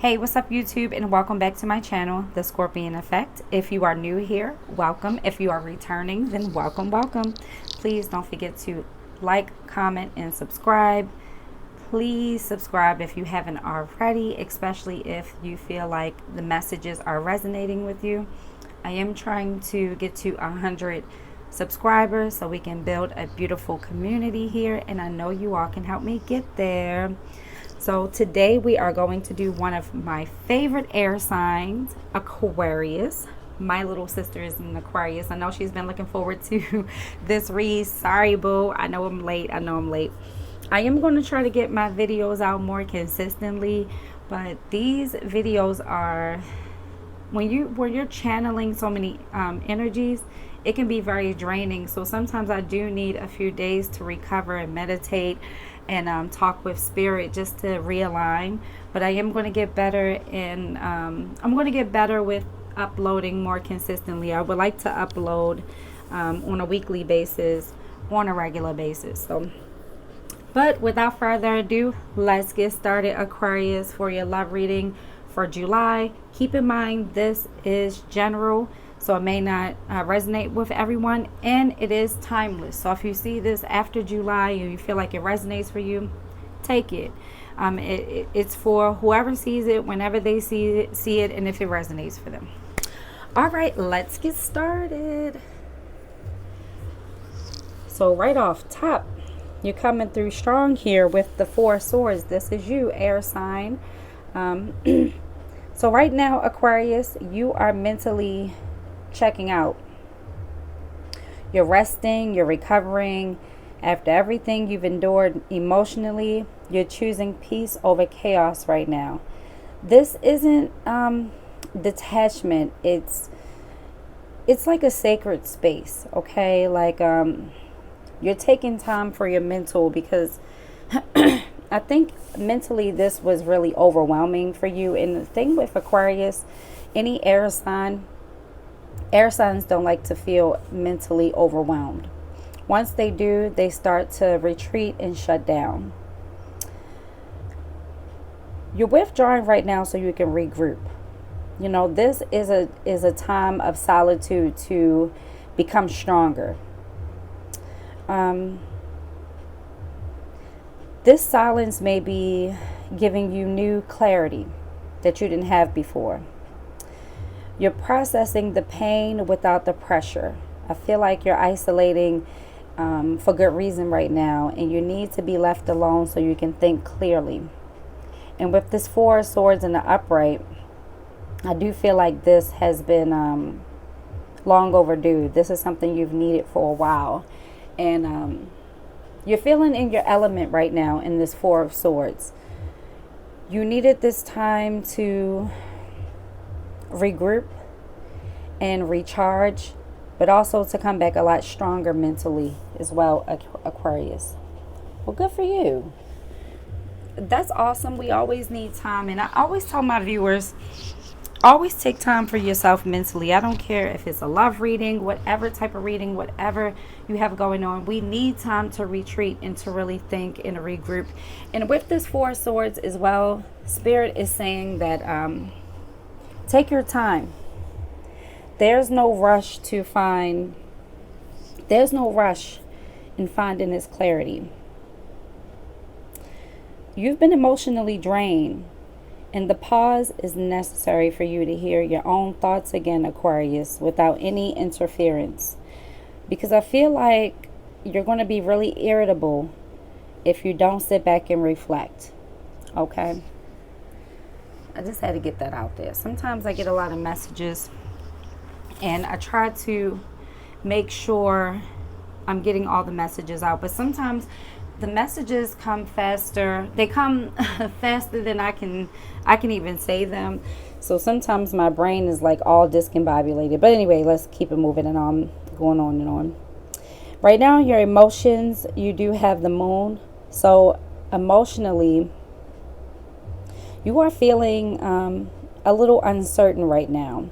Hey, what's up YouTube, and welcome back to my channel, The Scorpion Effect. If you are new here, welcome. If you are returning, then welcome. Please don't forget to like, comment, and subscribe. Please subscribe if you haven't already, especially if you feel like the messages are resonating with you. I am trying to get to 100 subscribers so we can build a beautiful community here, and I know you all can help me get there. So today we are going to do one of my favorite air signs, Aquarius. My little sister is an Aquarius. I know she's been looking forward to this read. Sorry, boo. I know I'm late. I am going to try to get my videos out more consistently, but these videos are, when you're channeling so many energies, it can be very draining. So sometimes I do need a few days to recover and meditate and talk with spirit just to realign. But I am going to get better, and I'm going to get better with uploading more consistently. I would like to upload on a weekly basis, on a regular basis. But without further ado, let's get started, Aquarius, for your love reading for July. Keep in mind, this is general, so it may not resonate with everyone, and it is timeless. So if you see this after July and you feel like it resonates for you, take it. It's for whoever sees it, whenever they see it, and if it resonates for them. All right, let's get started. So right off top, you're coming through strong here with the Four of Swords. This is you, air sign. So right now, Aquarius, you are mentally checking out. You're resting, you're recovering. After everything you've endured emotionally, you're choosing peace over chaos right now. This isn't detachment. It's like a sacred space, okay? Like you're taking time for your mental, because I think mentally this was really overwhelming for you. And the thing with Aquarius, any air signs don't like to feel mentally overwhelmed. Once they do, they start to retreat and shut down. You're withdrawing right now so you can regroup. You know, this is a time of solitude to become stronger. This silence may be giving you new clarity that you didn't have before. You're processing the pain without the pressure. I feel like you're isolating for good reason right now, and you need to be left alone so you can think clearly. And with this Four of Swords in the upright, I do feel like this has been long overdue. This is something you've needed for a while. And you're feeling in your element right now in this Four of Swords. You needed this time to regroup and recharge, but also to come back a lot stronger mentally as well, Aquarius. Well, good for you. That's awesome. We always need time, and I always tell my viewers, always take time for yourself mentally. I don't care if it's a love reading, whatever type of reading, whatever you have going on. We need time to retreat and to really think and to regroup. And with this Four of Swords as well, Spirit is saying that take your time. There's no rush in finding this clarity. You've been emotionally drained, and the pause is necessary for you to hear your own thoughts again, Aquarius, without any interference. Because I feel like you're going to be really irritable if you don't sit back and reflect. Okay? I just had to get that out there. Sometimes I get a lot of messages, and I try to make sure I'm getting all the messages out. But sometimes the messages come faster. They come faster than I can even say them. So sometimes my brain is like all discombobulated. But anyway, let's keep it moving, and I'm going on and on. Right now, your emotions, you do have the moon. So emotionally, you are feeling a little uncertain right now.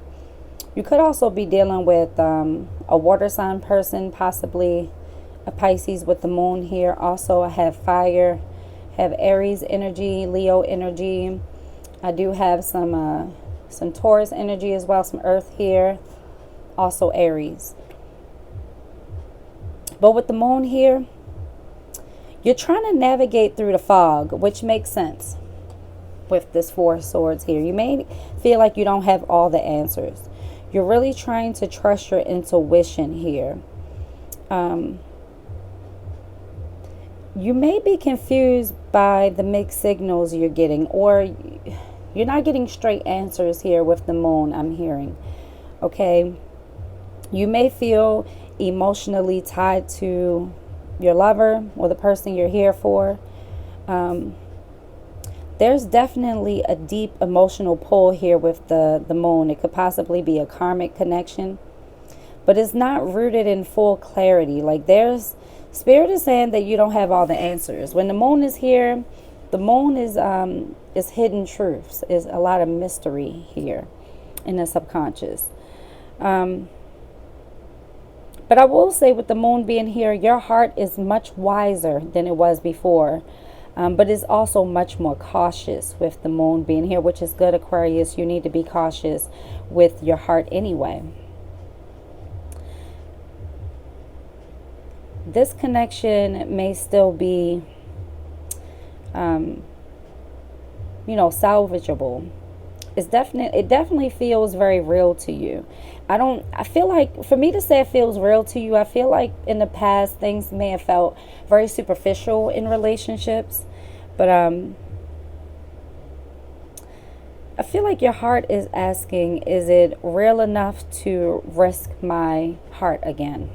You could also be dealing with a water sign person, possibly a Pisces with the moon here. Also, I have fire, have Aries energy, Leo energy. I do have some Taurus energy as well, some Earth here, also Aries. But with the moon here, you're trying to navigate through the fog, which makes sense with this Four of Swords here. You may feel like you don't have all the answers. You're really trying to trust your intuition here. You may be confused by the mixed signals you're getting, or you're not getting straight answers here with the moon, I'm hearing. Okay? You may feel emotionally tied to your lover or the person you're here for. There's definitely a deep emotional pull here with the moon. It could possibly be a karmic connection, but it's not rooted in full clarity. Like, Spirit is saying that you don't have all the answers. When the moon is here, the moon is hidden truths. Is a lot of mystery here in the subconscious. But I will say, with the moon being here, your heart is much wiser than it was before. But it's also much more cautious with the moon being here, which is good, Aquarius. You need to be cautious with your heart anyway. This connection may still be, salvageable. It definitely feels very real to you. I feel like, for me to say it feels real to you, I feel like in the past things may have felt very superficial in relationships. But I feel like your heart is asking, is it real enough to risk my heart again?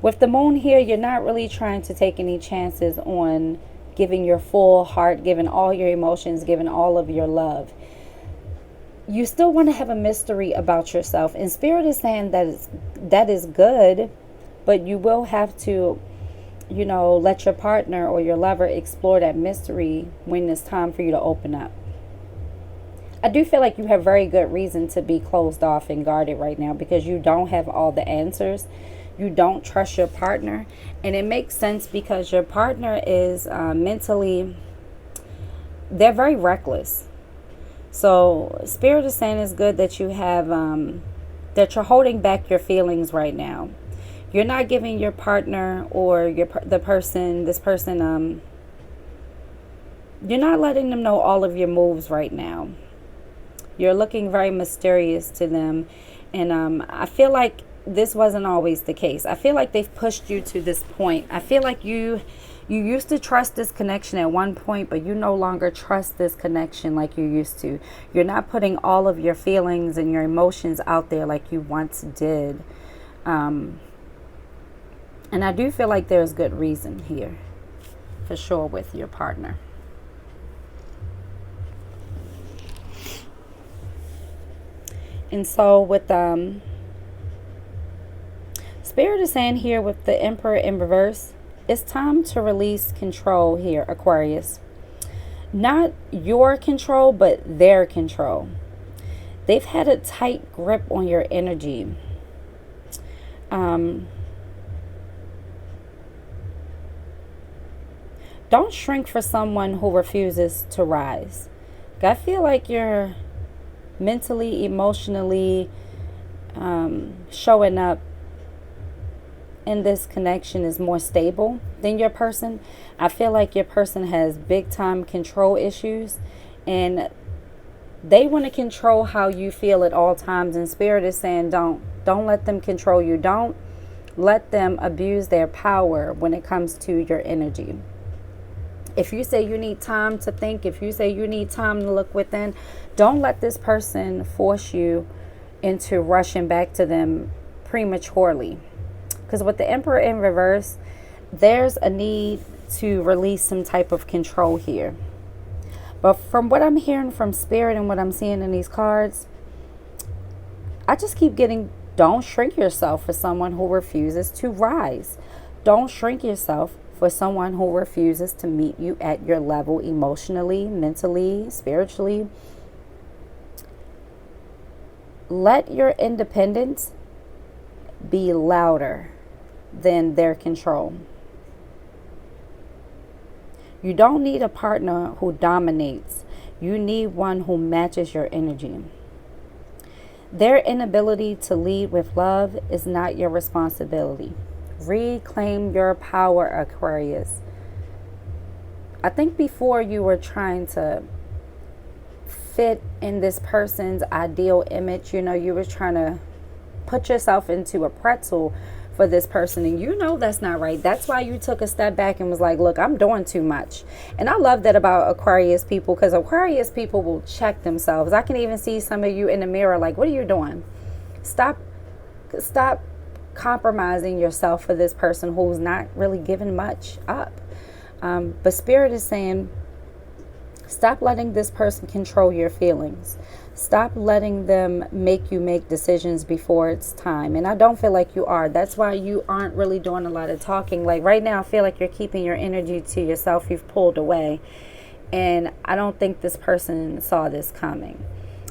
With the moon here, you're not really trying to take any chances on giving your full heart, giving all your emotions, giving all of your love. You still want to have a mystery about yourself. And Spirit is saying that is good, but you will have to, let your partner or your lover explore that mystery when it's time for you to open up. I do feel like you have very good reason to be closed off and guarded right now, because you don't have all the answers. You don't trust your partner. And it makes sense, because your partner is mentally, they're very reckless. So Spirit is saying it's good that you have, that you're holding back your feelings right now. You're not giving your partner or this person, you're not letting them know all of your moves right now. You're looking very mysterious to them. And I feel like this wasn't always the case. I feel like they've pushed you to this point. I feel like you used to trust this connection at one point, but you no longer trust this connection like you used to. You're not putting all of your feelings and your emotions out there like you once did. And I do feel like there's good reason here, for sure, with your partner. And so with Spirit is saying here with the Emperor in reverse, it's time to release control here, Aquarius. Not your control, but their control. They've had a tight grip on your energy. Don't shrink for someone who refuses to rise. I feel like you're mentally, emotionally showing up in this connection is more stable than your person. I feel like your person has big time control issues, and they want to control how you feel at all times. And Spirit is saying don't let them control you. Don't let them abuse their power when it comes to your energy. If you say you need time to think, if you say you need time to look within, don't let this person force you into rushing back to them prematurely. Because with the Emperor in reverse, there's a need to release some type of control here. But from what I'm hearing from Spirit and what I'm seeing in these cards, I just keep getting, don't shrink yourself for someone who refuses to rise. Don't shrink yourself for someone who refuses to meet you at your level emotionally, mentally, spiritually. Let your independence be louder than their control. You don't need a partner who dominates. You need one who matches your energy. Their inability to lead with love is not your responsibility. Reclaim your power, Aquarius. I think before you were trying to fit in this person's ideal image, you were trying to put yourself into a pretzel for this person, and that's not right. That's why you took a step back and was like, look, I'm doing too much. And I love that about Aquarius people, because Aquarius people will check themselves. I can even see some of you in the mirror like, what are you doing? Stop compromising yourself for this person who's not really giving much up. But Spirit is saying, stop letting this person control your feelings. Stop letting them make you make decisions before it's time. And I don't feel like you are. That's why you aren't really doing a lot of talking. Like right now, I feel like you're keeping your energy to yourself. You've pulled away. And I don't think this person saw this coming.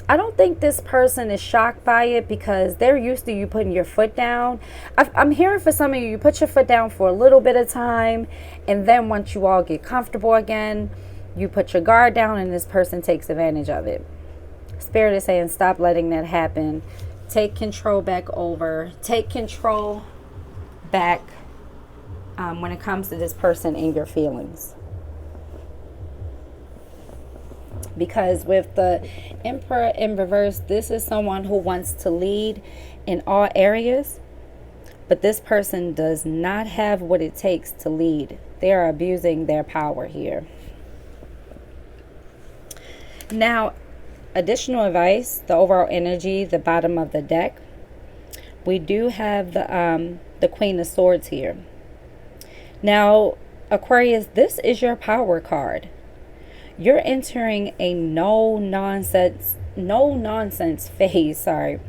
I don't think this person is shocked by it because they're used to you putting your foot down. I'm hearing for some of you put your foot down for a little bit of time. And then once you all get comfortable again, you put your guard down and this person takes advantage of it. Spirit is saying, stop letting that happen. Take control back over. Take control back when it comes to this person and your feelings. Because with the Emperor in reverse, this is someone who wants to lead in all areas. But this person does not have what it takes to lead. They are abusing their power here. Now, additional advice, the overall energy, the bottom of the deck. We do have the Queen of Swords here. Now, Aquarius, this is your power card. You're entering a no nonsense phase. Sorry.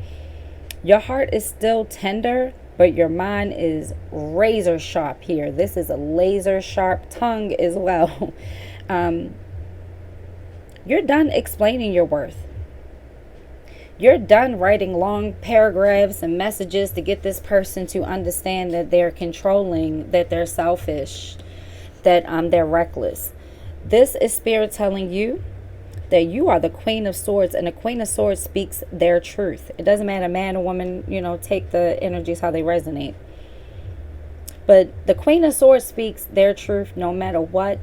Your heart is still tender, but your mind is razor sharp here. This is a laser sharp tongue as well. You're done explaining your worth. You're done writing long paragraphs and messages to get this person to understand that they're controlling, that they're selfish, that they're reckless. This is Spirit telling you that you are the Queen of Swords, and the Queen of Swords speaks their truth. It doesn't matter, man or woman, take the energies how they resonate. But the Queen of Swords speaks their truth no matter what.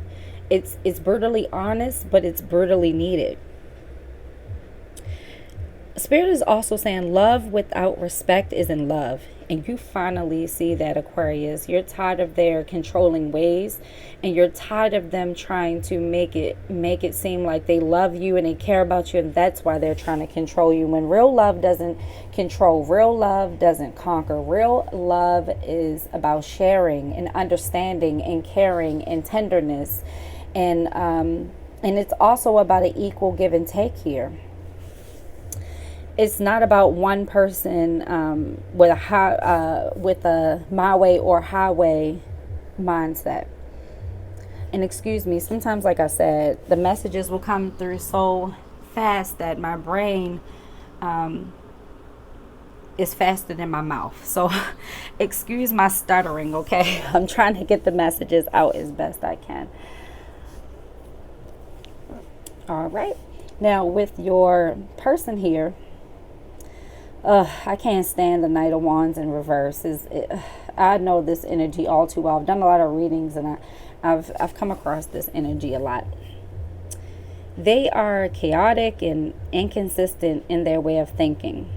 It's brutally honest, but it's brutally needed. Spirit is also saying love without respect isn't love. And you finally see that, Aquarius. You're tired of their controlling ways, and you're tired of them trying to make it seem like they love you and they care about you, and that's why they're trying to control you. When real love doesn't control, real love doesn't conquer. Real love is about sharing and understanding and caring and tenderness, and it's also about an equal give and take here. It's not about one person with a my way or highway mindset. And excuse me, sometimes, like I said, the messages will come through so fast that my brain is faster than my mouth. So excuse my stuttering, okay? I'm trying to get the messages out as best I can. All right. Now, with your person here, I can't stand the Knight of Wands in reverse. I know this energy all too well. I've done a lot of readings, and I've come across this energy a lot. They are chaotic and inconsistent in their way of thinking.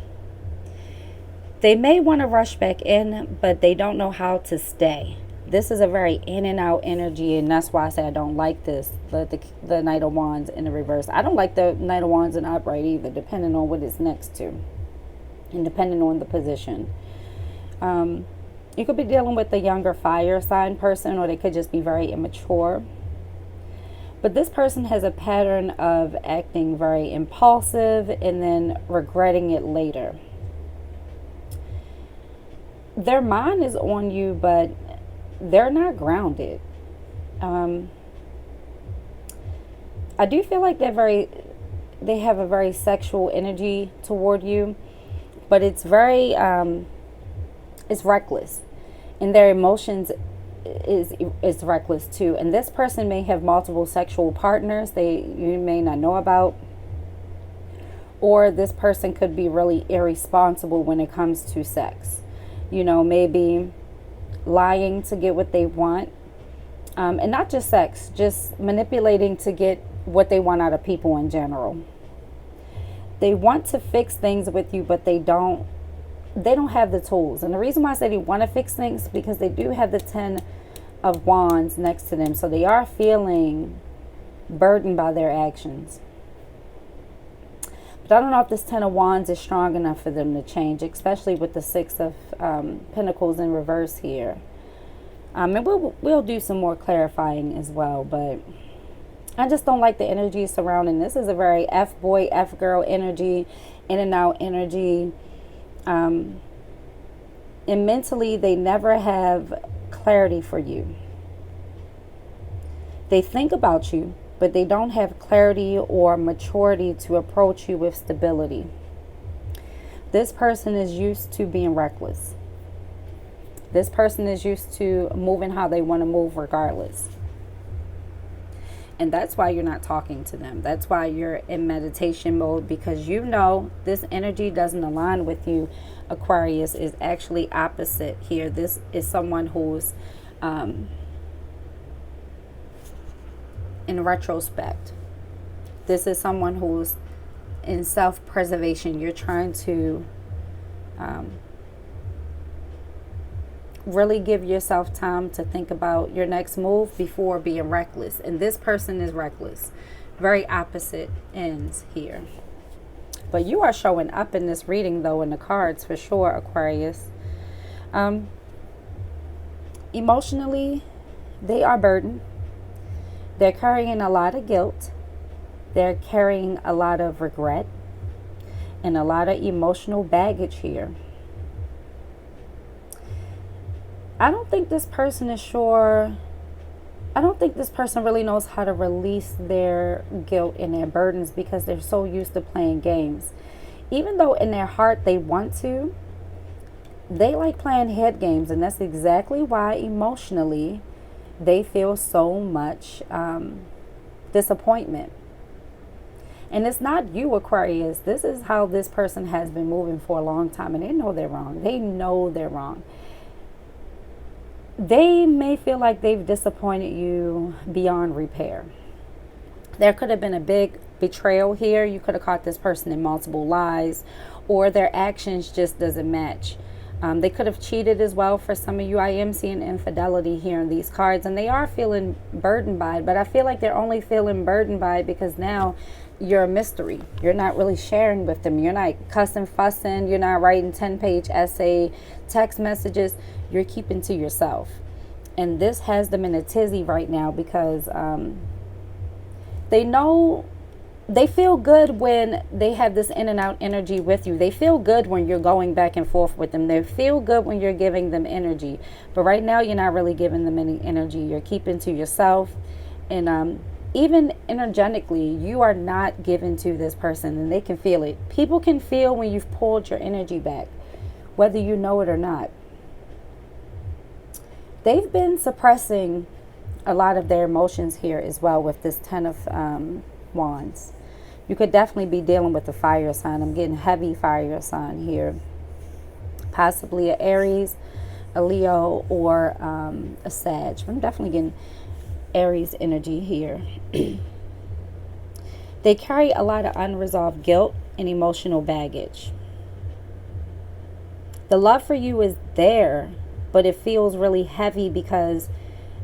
They may want to rush back in, but they don't know how to stay. This is a very in and out energy, and that's why I say I don't like this, the Knight of Wands in the reverse. I don't like the Knight of Wands in upright either, depending on what it's next to. And depending on the position. You could be dealing with a younger fire sign person, or they could just be very immature. But this person has a pattern of acting very impulsive and then regretting it later. Their mind is on you, but they're not grounded. I do feel like they have a very sexual energy toward you. But it's very, it's reckless. And their emotions is reckless too. And this person may have multiple sexual partners you may not know about. Or this person could be really irresponsible when it comes to sex. You know, maybe lying to get what they want. And not just sex, just manipulating to get what they want out of people in general. They want to fix things with you, but they don't have the tools. And the reason why I say they want to fix things is because they do have the 10 of Wands next to them. So they are feeling burdened by their actions. But I don't know if this 10 of Wands is strong enough for them to change, especially with the 6 of Pentacles in reverse here. And we'll do some more clarifying as well, but I just don't like the energy surrounding this. Is a very F-boy, F-girl energy, in and out energy. And mentally, they never have clarity for you. They think about you, but they don't have clarity or maturity to approach you with stability. This person is used to being reckless. This person is used to moving how they want to move regardless. And that's why you're not talking to them. That's why you're in meditation mode, because you know this energy doesn't align with you. Aquarius is actually opposite here. This is someone who's in retrospect. This is someone who's in self-preservation. You're trying to really give yourself time to think about your next move before being reckless. And this person is reckless. Very opposite ends here. But you are showing up in this reading, though, in the cards for sure, Aquarius. Emotionally, they are burdened. They're carrying a lot of guilt. They're carrying a lot of regret and a lot of emotional baggage here. I don't think this person is sure. I don't think this person really knows how to release their guilt and their burdens, because they're so used to playing games. Even though in their heart they want to, they like playing head games. And that's exactly why emotionally they feel so much disappointment. And it's not you, Aquarius. This is how this person has been moving for a long time. And they know they're wrong. They know they're wrong. They may feel like they've disappointed you beyond repair. There could have been a big betrayal here. You could have caught this person in multiple lies, or their actions just doesn't match. They could have cheated as well. For some of you, I am seeing infidelity here in these cards, and they are feeling burdened by it. But I feel like they're only feeling burdened by it because now you're a mystery. You're not really sharing with them. You're not cussing, fussing. You're not writing 10-page essay, text messages. You're keeping to yourself. And this has them in a tizzy right now, because they feel good when they have this in and out energy with you. They feel good when you're going back and forth with them. They feel good when you're giving them energy. But right now, you're not really giving them any energy. You're keeping to yourself. And even energetically, you are not given to this person, and they can feel it. People can feel when you've pulled your energy back, whether you know it or not. They've been suppressing a lot of their emotions here as well with this 10 of Wands. You could definitely be dealing with a fire sign. I'm getting heavy fire sign here. Possibly an Aries, a Leo, or a Sag. I'm definitely getting Aries energy here. They carry a lot of unresolved guilt and emotional baggage. The love for you is there, but it feels really heavy because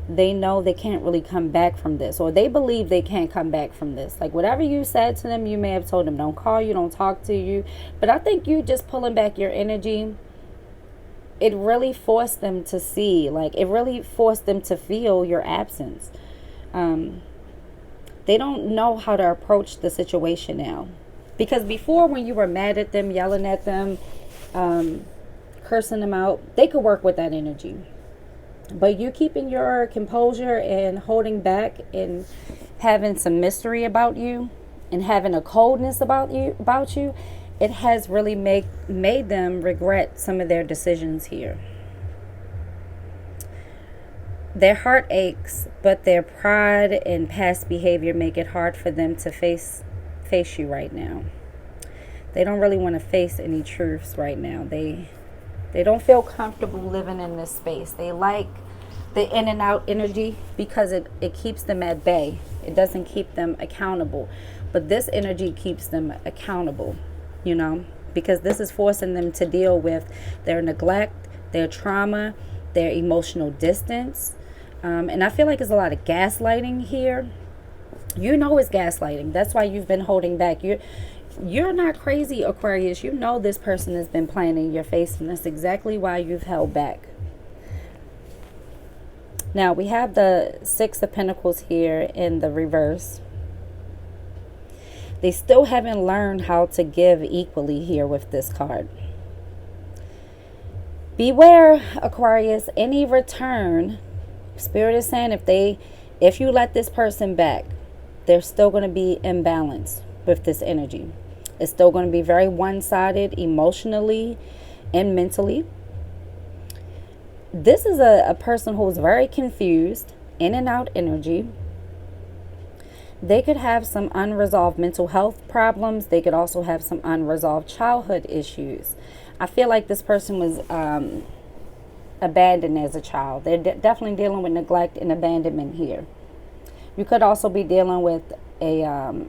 they know they can't really come back from this, or they believe they can't come back from this. Like whatever you said to them, you may have told them don't call you, don't talk to you. But I think you just pulling back your energy, it really forced them to see, like it really forced them to feel your absence. They don't know how to approach the situation now. Because before, when you were mad at them, yelling at them, cursing them out, they could work with that energy. But you keeping your composure and holding back and having some mystery about you and having a coldness about you, it has really made them regret some of their decisions here. Their heart aches, but their pride and past behavior make it hard for them to face you right now. They don't really want to face any truths right now. They don't feel comfortable living in this space. They like the in and out energy because it keeps them at bay. It doesn't keep them accountable. But this energy keeps them accountable, you know, because this is forcing them to deal with their neglect, their trauma, their emotional distance. And I feel like there's a lot of gaslighting here. You know it's gaslighting. That's why you've been holding back. You're not crazy, Aquarius. You know this person has been playing in your face, and that's exactly why you've held back. Now, we have the Six of Pentacles here in the reverse. They still haven't learned how to give equally here with this card. Beware, Aquarius, any return. Spirit is saying if you let this person back, they're still going to be imbalanced with this energy. It's still going to be very one-sided emotionally and mentally. This is a person who's very confused, in and out energy. They could have some unresolved mental health problems. They could also have some unresolved childhood issues. I feel like this person was abandoned as a child. They're definitely dealing with neglect and abandonment here. You could also be dealing with a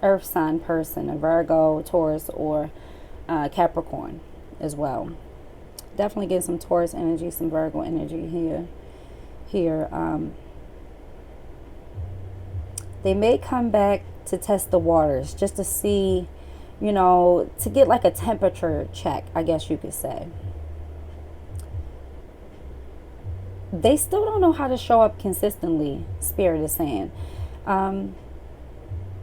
earth sign person, a Virgo, Taurus, or Capricorn as well. Definitely get some Taurus energy, some Virgo energy here. They may come back to test the waters just to see, you know, to get like a temperature check, I guess you could say. They still don't know how to show up consistently, Spirit is saying.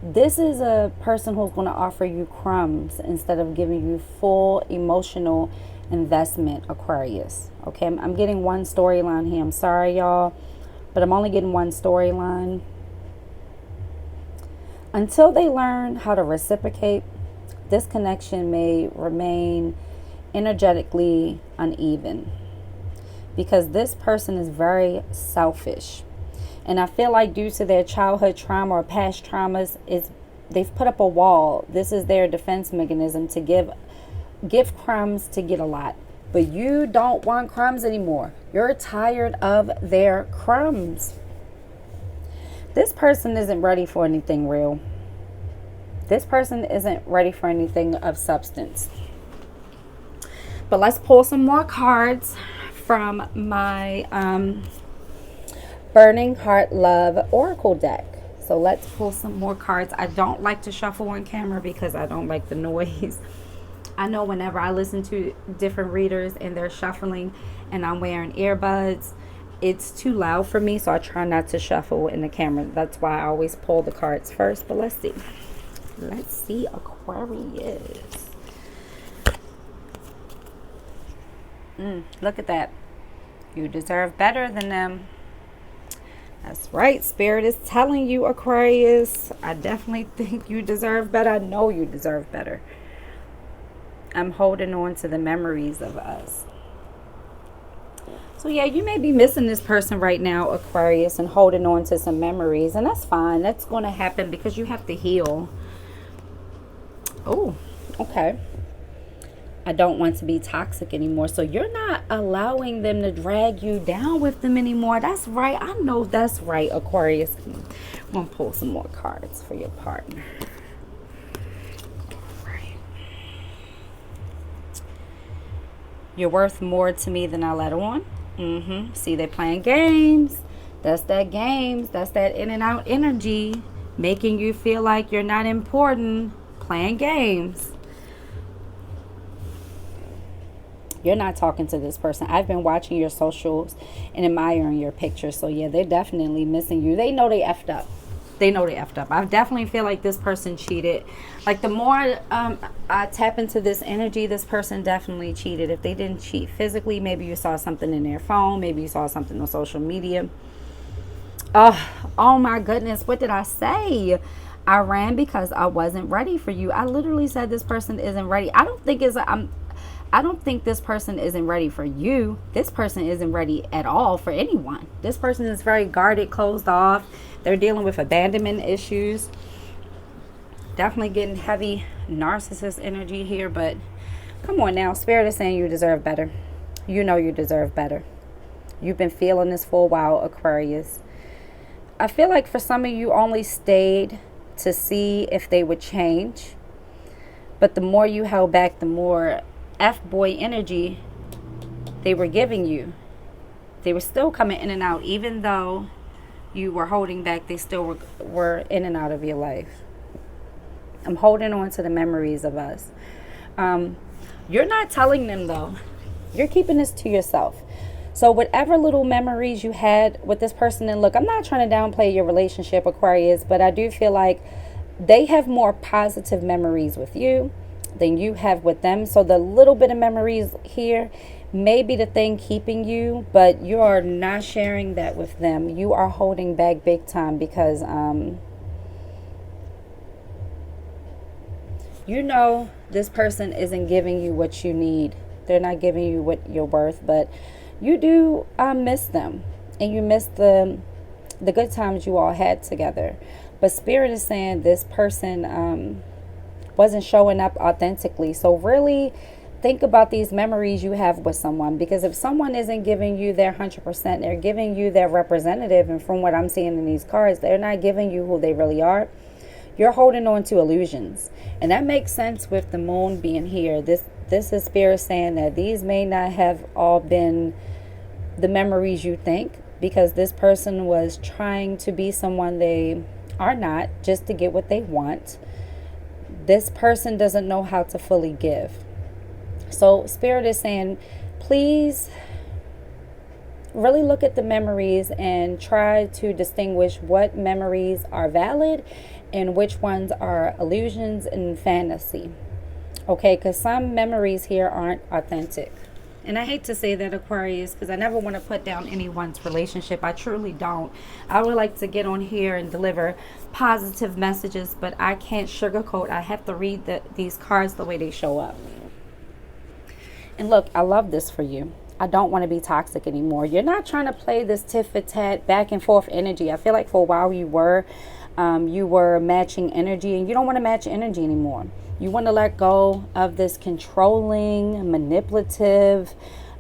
This is a person who's going to offer you crumbs instead of giving you full emotional investment, Aquarius. Okay, I'm getting one storyline here. I'm sorry, y'all, but I'm only getting one storyline. Until they learn how to reciprocate, this connection may remain energetically uneven because this person is very selfish. And I feel like due to their childhood trauma or past traumas, they've put up a wall. This is their defense mechanism to give crumbs to get a lot. But you don't want crumbs anymore. You're tired of their crumbs. This person isn't ready for anything real. This person isn't ready for anything of substance. But let's pull some more cards from my Burning Heart Love Oracle deck. So let's pull some more cards. I don't like to shuffle on camera because I don't like the noise. I know whenever I listen to different readers and they're shuffling and I'm wearing earbuds, it's too loud for me, so I try not to shuffle in the camera. That's why I always pull the cards first. But let's see. Let's see, Aquarius. Look at that. You deserve better than them. That's right. Spirit is telling you, Aquarius. I definitely think you deserve better. I know you deserve better. I'm holding on to the memories of us. So yeah, you may be missing this person right now, Aquarius, and holding on to some memories. And that's fine. That's going to happen because you have to heal. Oh, okay. I don't want to be toxic anymore. So you're not allowing them to drag you down with them anymore. That's right. I know that's right, Aquarius. I'm going to pull some more cards for your partner. You're worth more to me than I let on. See, they're playing games. That's that games. That's that in and out energy. Making you feel like you're not important. Playing games. You're not talking to this person. I've been watching your socials and admiring your pictures. So yeah, they're definitely missing you. They know they effed up. They know they effed up. I definitely feel like this person cheated. Like the more I tap into this energy, this person definitely cheated. If they didn't cheat physically, maybe you saw something in their phone. Maybe you saw something on social media. Oh my goodness. What did I say? I ran because I wasn't ready for you. I literally said this person isn't ready. I don't think I don't think this person isn't ready for you. This person isn't ready at all for anyone. This person is very guarded, closed off. They're dealing with abandonment issues. Definitely getting heavy narcissist energy here, but come on now. Spirit is saying you deserve better. You know you deserve better. You've been feeling this for a while, Aquarius. I feel like for some of you only stayed to see if they would change. But the more you held back, the more F-boy energy they were giving you. They were still coming in and out. Even though you were holding back, they still were in and out of your life. I'm holding on to the memories of us. You're not telling them, though. You're keeping this to yourself. So whatever little memories you had with this person, and look, I'm not trying to downplay your relationship, Aquarius, but I do feel like they have more positive memories with you than you have with them. So the little bit of memories here may be the thing keeping you, but you are not sharing that with them. You are holding back big time because you know this person isn't giving you what you need. They're not giving you what you're worth, but you do miss them, and you miss the good times you all had together. But Spirit is saying this person wasn't showing up authentically. So really think about these memories you have with someone, because if someone isn't giving you their 100%, they're giving you their representative, and from what I'm seeing in these cards, they're not giving you who they really are. You're holding on to illusions, and that makes sense with the moon being here. This is Spirit saying that these may not have all been the memories you think, because this person was trying to be someone they are not just to get what they want. This person doesn't know how to fully give. So Spirit is saying, please really look at the memories and try to distinguish what memories are valid and which ones are illusions and fantasy. Okay, because some memories here aren't authentic. And I hate to say that, Aquarius, because I never want to put down anyone's relationship. I truly don't. I would like to get on here and deliver positive messages, but I can't sugarcoat. I have to read these cards the way they show up. And look, I love this for you. I don't want to be toxic anymore. You're not trying to play this tit for tat back and forth energy. I feel like for a while you were matching energy, and you don't want to match energy anymore. You want to let go of this controlling, manipulative,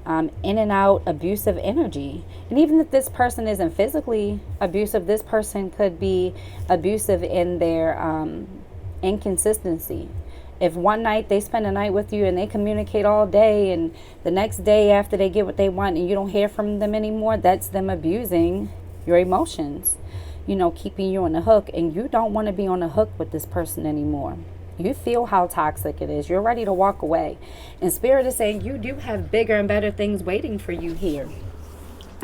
in and out, abusive energy. And even if this person isn't physically abusive, this person could be abusive in their inconsistency. If one night they spend a night with you and they communicate all day, and the next day after they get what they want and you don't hear from them anymore, that's them abusing your emotions, keeping you on the hook. And you don't want to be on the hook with this person anymore. You feel how toxic it is. You're ready to walk away. And Spirit is saying you do have bigger and better things waiting for you here.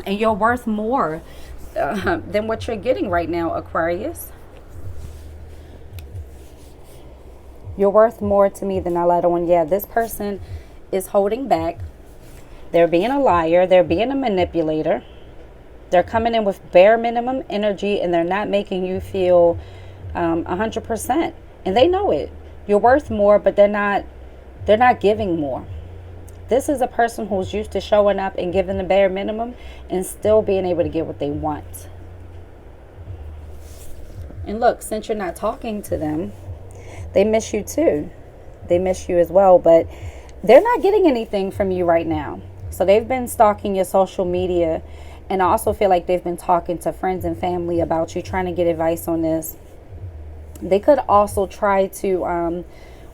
And you're worth more than what you're getting right now, Aquarius. You're worth more to me than I let on. Yeah, this person is holding back. They're being a liar. They're being a manipulator. They're coming in with bare minimum energy, and they're not making you feel 100%. And they know it. You're worth more, but they're not giving more. This is a person who's used to showing up and giving the bare minimum and still being able to get what they want. And look, since you're not talking to them, they miss you too. They miss you as well, but they're not getting anything from you right now. So they've been stalking your social media, and I also feel like they've been talking to friends and family about you, trying to get advice on this. They could also try to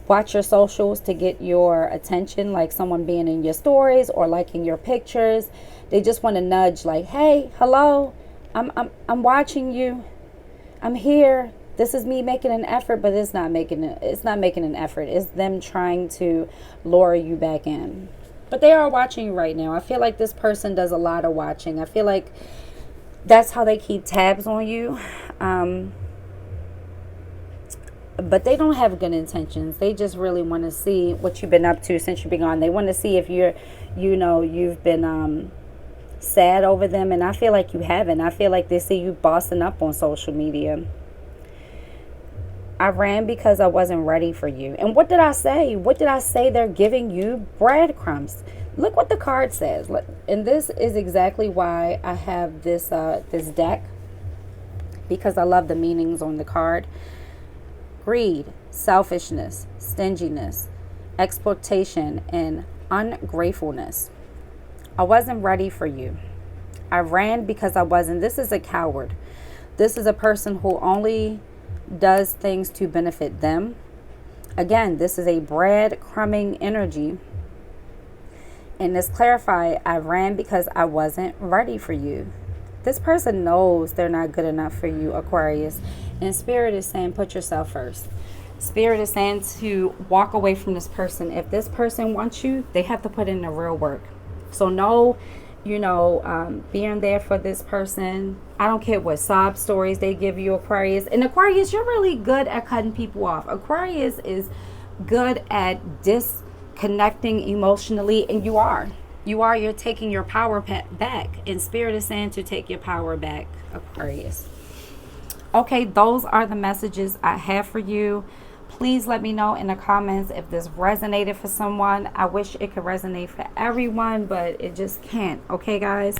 watch your socials to get your attention, like someone being in your stories or liking your pictures. They just want to nudge, like, hey, hello, I'm watching you. I'm here. This is me making an effort, but it's not making an effort. It's them trying to lure you back in. But they are watching you right now. I feel like this person does a lot of watching. I feel like that's how they keep tabs on you. But they don't have good intentions. They just really want to see what you've been up to since you've been gone. They want to see if you've been sad over them. And I feel like you haven't. I feel like they see you bossing up on social media. I ran because I wasn't ready for you. And what did I say? What did I say? They're giving you breadcrumbs. Look what the card says. And this is exactly why I have this this deck, because I love the meanings on the card. Greed, selfishness, stinginess, exploitation, and ungratefulness. I wasn't ready for you. I ran because I wasn't. This is a coward. This is a person who only does things to benefit them. Again, this is a breadcrumbing energy. And this clarify, I ran because I wasn't ready for you. This person knows they're not good enough for you, Aquarius. And Spirit is saying, put yourself first. Spirit is saying to walk away from this person. If this person wants you, they have to put in the real work. So no, being there for this person. I don't care what sob stories they give you, Aquarius. And Aquarius, you're really good at cutting people off. Aquarius is good at disconnecting emotionally, and you are. You're taking your power back. And Spirit is saying to take your power back, Aquarius. Okay, those are the messages I have for you. Please let me know in the comments if this resonated for someone. I wish it could resonate for everyone, but it just can't. Okay, guys?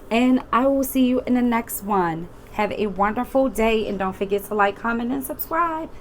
And I will see you in the next one. Have a wonderful day, and don't forget to like, comment, and subscribe.